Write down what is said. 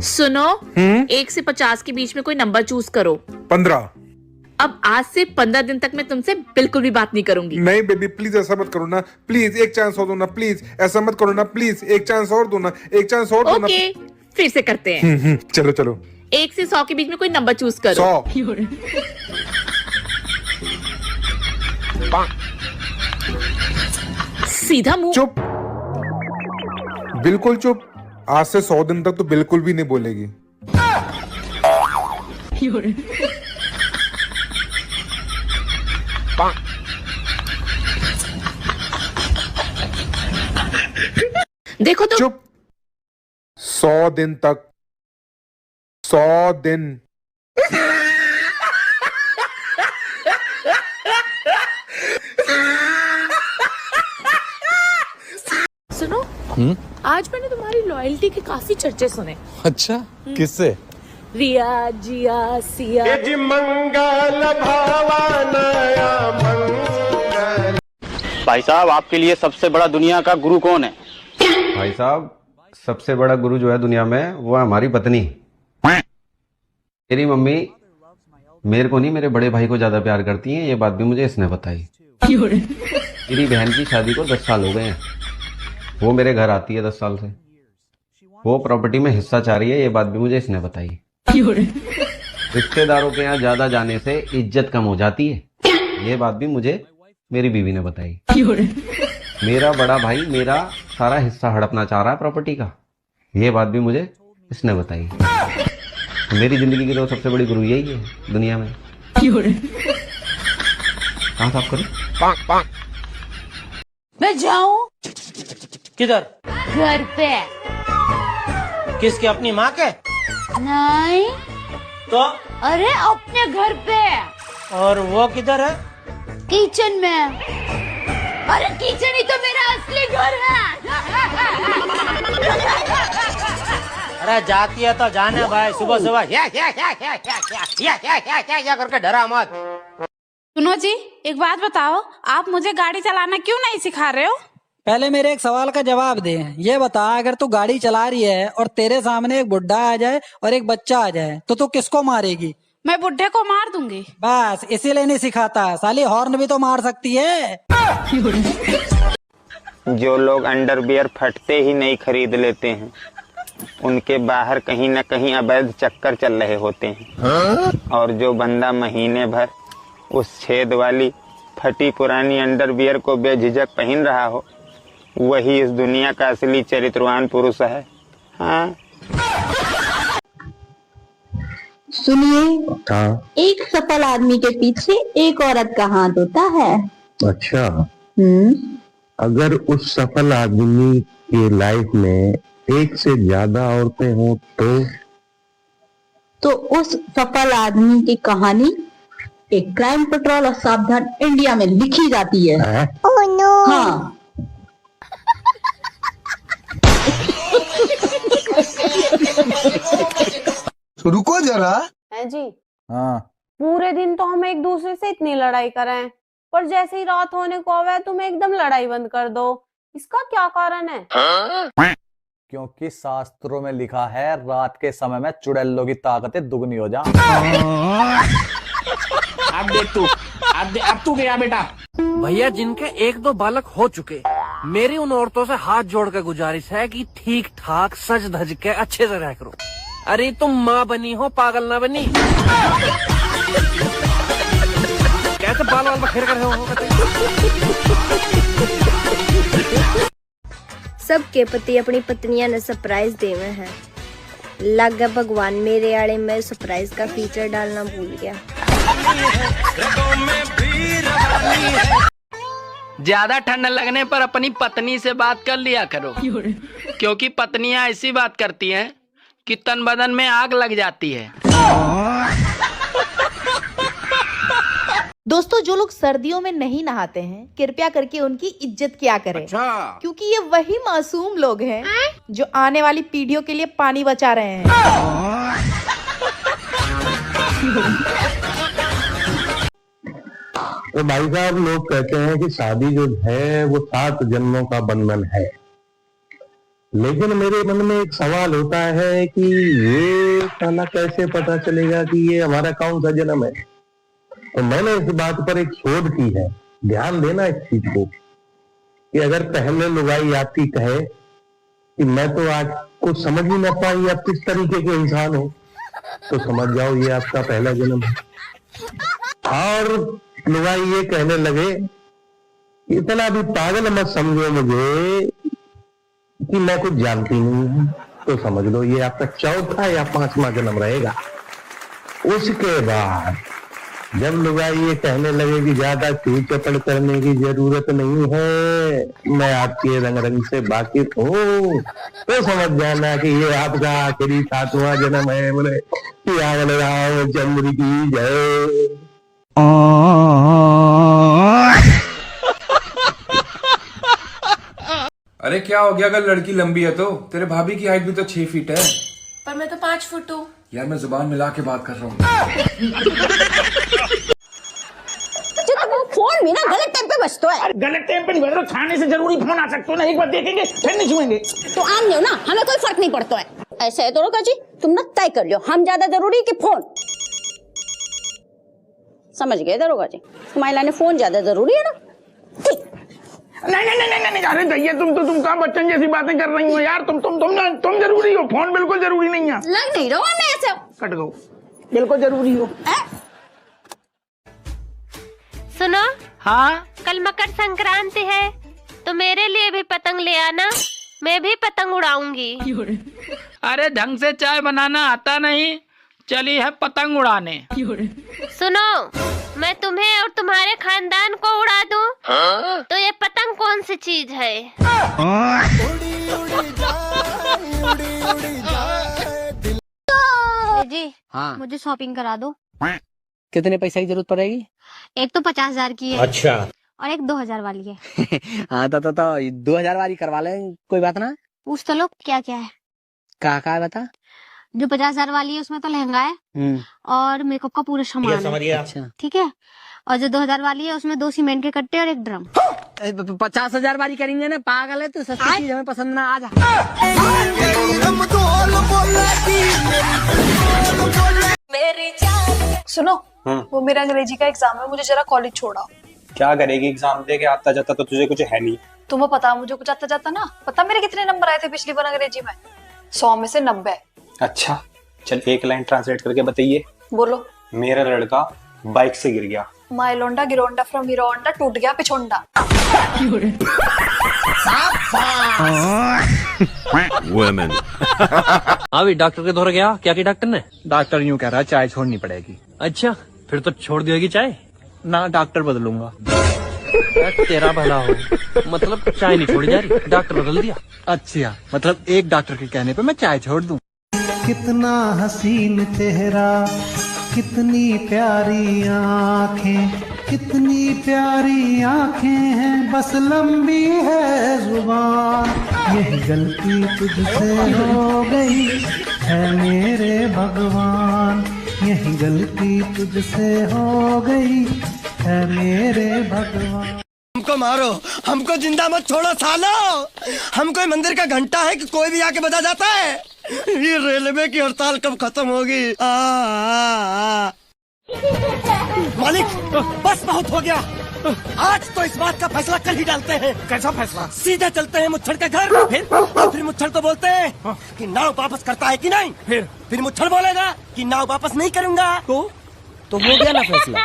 सुनो, 1 से 50 के बीच में कोई नंबर चूज करो। 15। अब आज से 15 दिन तक मैं तुमसे बिल्कुल भी बात नहीं करूंगी। नहीं बेबी प्लीज ऐसा मत करो ना, प्लीज एक चांस और दो ना, प्लीज ऐसा मत करो ना, प्लीज एक चांस और दो ना, एक चांस और दो ना। ओके, फिर से करते हैं। चलो चलो। 1 से 100 के बीच में कोई नंबर चूज करो। 100। सीधा मुंह। चुप, बिल्कुल चुप। आज से 100 दिन तक तो बिल्कुल भी नहीं बोलेगी। देखो तो। चुप। 100 दिन तक, 100 दिन। सुनो, आज मैंने तुम्हारी लॉयल्टी के काफी चर्चे सुने। अच्छा, किससे? रिया, जिया, सिया। मंगल भवानया मंगल। भाई साहब, आपके लिए सबसे बड़ा दुनिया का गुरु कौन है? भाई साहब, सबसे बड़ा गुरु जो है दुनिया में वो है हमारी पत्नी। मेरी मम्मी मेरे को नहीं, मेरे बड़े भाई को ज्यादा प्यार करती है, ये बात भी मुझे इसने बताई। मेरी बहन की शादी को 10 साल हो गए हैं, वो मेरे घर आती है 10 साल से। वो प्रॉपर्टी में हिस्सा चाह रही है, ये बात भी मुझे इसने बताई। रिश्तेदारों के यहाँ ज्यादा जाने से इज्जत कम हो जाती है, ये बात भी मुझे मेरी बीवी ने बताई। मेरा बड़ा भाई मेरा सारा हिस्सा हड़पना चाह रहा है प्रॉपर्टी का, ये बात भी मुझे इसने बताई। मेरी जिंदगी की तो सबसे बड़ी गुरु यही है दुनिया में। कहाँ साफ करूं? मैं जाऊं किधर? घर पे। किसके? अपनी माँ के? नहीं तो? अरे अपने घर पे। और वो किधर है? किचन में। अरे किचन ही तो मेरा असली घर है। अरे जाती है तो जाने भाई, सुबह सुबह या करके डरा मत। सुनो जी, एक बात बताओ, आप मुझे गाड़ी चलाना क्यों नहीं सिखा रहे हो? पहले मेरे एक सवाल का जवाब दे। ये बता, अगर तू गाड़ी चला रही है और तेरे सामने एक बुढ़ा आ जाए और एक बच्चा आ जाए तो तू किसको मारेगी? मैं बुढ़े को मार दूंगी। बस इसीलिए नहीं सिखाता, साली हॉर्न भी तो मार सकती है। जो लोग अंडरवियर फटते ही नहीं खरीद लेते हैं, उनके बाहर कहीं न कहीं अवैध चक्कर चल रहे होते हैं। और जो बंदा महीने भर उस छेद वाली फटी पुरानी अंडरवियर को बेझिझक पहन रहा हो, वही इस दुनिया का असली चरित्रवान पुरुष है। हाँ। सुनिए, एक सफल आदमी के पीछे एक औरत का हाथ होता है। अच्छा, अगर उस सफल आदमी के लाइफ में एक से ज्यादा औरतें हों तो उस सफल आदमी की कहानी एक क्राइम पेट्रोल और सावधान इंडिया में लिखी जाती है। Oh no. हाँ। रुको जरा। है जी। हाँ। पूरे दिन तो हम एक दूसरे से इतनी लड़ाई करें, पर जैसे ही रात होने को आवे तुम एकदम लड़ाई बंद कर दो। इसका क्या कारण है? क्योंकि शास्त्रों में लिखा है रात के समय में चुड़ैलों की ताकतें दुगनी हो जा। अब देख तू, अब तू गया बेटा। भैया, जिनके 1-2 बालक हो चुके, मेरी उन औरतों से हाथ जोड़कर गुजारिश है कि ठीक ठाक सज धज के अच्छे से रह करो। अरे तुम माँ बनी हो, पागल ना बनी। कैसे बाल बाल बखेर कर रहे हो? सबके पति अपनी पत्नियां ने सरप्राइज देवे हैं। लगा भगवान मेरे आड़े में सरप्राइज का फीचर डालना भूल गया। ज्यादा ठंड लगने पर अपनी पत्नी से बात कर लिया करो, क्योंकि पत्नियां ऐसी बात करती हैं कि तन बदन में आग लग जाती है। दोस्तों, जो लोग सर्दियों में नहीं नहाते हैं, कृपया करके उनकी इज्जत किया करें। अच्छा। क्योंकि ये वही मासूम लोग हैं जो आने वाली पीढ़ियों के लिए पानी बचा रहे हैं। तो भाई साहब, लोग कहते हैं कि शादी जो है वो 7 जन्मों का बंधन है। लेकिन मेरे मन में एक सवाल होता है कि ये साला कैसे पता चलेगा कि ये हमारा कौन सा जन्म है। तो मैंने इस बात पर एक शोध की है, ध्यान देना इस चीज को, कि अगर पहले लुगाई आपकी कहे कि मैं तो आज कुछ समझ ही न पाई आप किस तरीके के इंसान हो, तो समझ जाओ ये आपका पहला जन्म है। और लुगाई ये कहने लगे इतना भी पागल मत समझो मुझे कि मैं कुछ जानती नहीं हूं, तो समझ लो ये आपका चौथा या पांचवा जन्म रहेगा। उसके बाद जब लुगाई ये कहने लगे कि ज्यादा चूचपड़ करने की जरूरत नहीं है, मैं आपके रंग रंग से वाकिफ हूँ, तो समझ जाना कि ये आपका आखिरी सातवां जन्म है। बोले कि रामचंद्र की जय। अरे क्या हो गया, अगर लड़की लंबी है तो तेरे भाभी की हाइट भी तो 6 फीट है। पर मैं तो 5 फुट हूँ। यार मैं जुबान मिला के बात कर रहा हूँ। फोन भी ना गलत टाइम पे बजता है। गलत टाइम पे नहीं बज रहा, खाने से जरूरी फोन आ सकता है ना, एक बार देखेंगे फिर नहीं छुएंगे। तो आम नहीं हो ना, हमें कोई फर्क नहीं पड़ता है। ऐसे है दरोगा जी, तुम ना तय कर लियो, हम ज्यादा जरूरी कि फोन। समझ गए दरोगा जी, तुम्हारे लाने फोन ज्यादा जरूरी है ना। नहीं नहीं नहीं नहीं, अरे भैया तुम कहाँ बच्चन जैसी बातें कर रही हो यार। तुम जरूरी हो, फोन बिल्कुल जरूरी नहीं है। लग नहीं रहा मैं ऐसे कट गो, बिल्कुल जरूरी हो। सुनो, हाँ कल मकर संक्रांति है तो मेरे लिए भी पतंग ले आना, मैं भी पतंग उड़ाऊंगी। अरे ढंग से चाय बनाना आता नहीं, चली है पतंग उड़ाने। सुनो, मैं तुम्हें और तुम्हारे खानदान को उड़ा दूं, तो ये पतंग कौन सी चीज है? जी हाँ, मुझे शॉपिंग करा दो। कितने पैसे की जरूरत पड़ेगी? एक तो 50,000 की है। अच्छा। और एक 2,000 वाली है। हाँ तो 2000 वाली करवा ले, कोई बात ना। पूछ तो लो क्या क्या है। कहा है बता। जो 50,000 वाली है उसमें तो लहंगा है और मेकअप का पूरा सामान है। अच्छा ठीक है। और जो 2,000 वाली है उसमें 2 सीमेंट के कट्टे और एक ड्रम। 50,000 वाली करेंगे ना, पागल है तो सस्ती चीज हमें पसंद ना। आ जा। सुनो, वो मेरा अंग्रेजी का एग्जाम है, मुझे जरा कॉलेज छोड़ाओ। क्या करेगी एग्जाम दे के? आता जाता तो तुझे कुछ है नहीं। तुम्हें पता मुझे कुछ आता जाता ना। पता मेरे कितने नंबर आए थे पिछली बार अंग्रेजी में? 100 में से 90। अच्छा चल, एक लाइन ट्रांसलेट करके बताइए। बोलो। मेरा लड़का बाइक से गिर गया। माय लोंडा गिरोंडा फ्रॉम हीरो होंडा टूट गया पिछोंडा। Women. अभी डॉक्टर के दौर गया, क्या की डॉक्टर ने? डॉक्टर यूं कह रहा है चाय छोड़नी पड़ेगी। अच्छा, फिर तो छोड़ दिएगी चाय? ना, डॉक्टर बदलूंगा। तेरा भला हो, मतलब चाय नहीं छोड़ी जा रही, डॉक्टर बदल दिया। अच्छा, मतलब एक डॉक्टर के कहने पे मैं चाय छोड़ दूं। कितना हसीन चेहरा, कितनी प्यारी आंखें, कितनी प्यारी आंखें हैं, बस लंबी है जुबान। यही गलती तुझसे हो गई है मेरे भगवान, यही गलती तुझसे हो गई है मेरे भगवान। हमको मारो, हमको जिंदा मत छोड़ो सालो। हम कोई मंदिर का घंटा है कि कोई भी आके बजा जाता है? ये रेलवे की हड़ताल कब खत्म होगी? मालिक बस बहुत हो गया, आज तो इस बात का फैसला कल ही डालते हैं। कैसा फैसला? सीधे चलते हैं मुच्छड़ के घर, फिर मुच्छड़ को बोलते हैं कि नाव वापस करता है कि नहीं। फिर मुच्छड़ बोलेगा कि नाव वापस नहीं करूंगा। तो हो गया ना फैसला।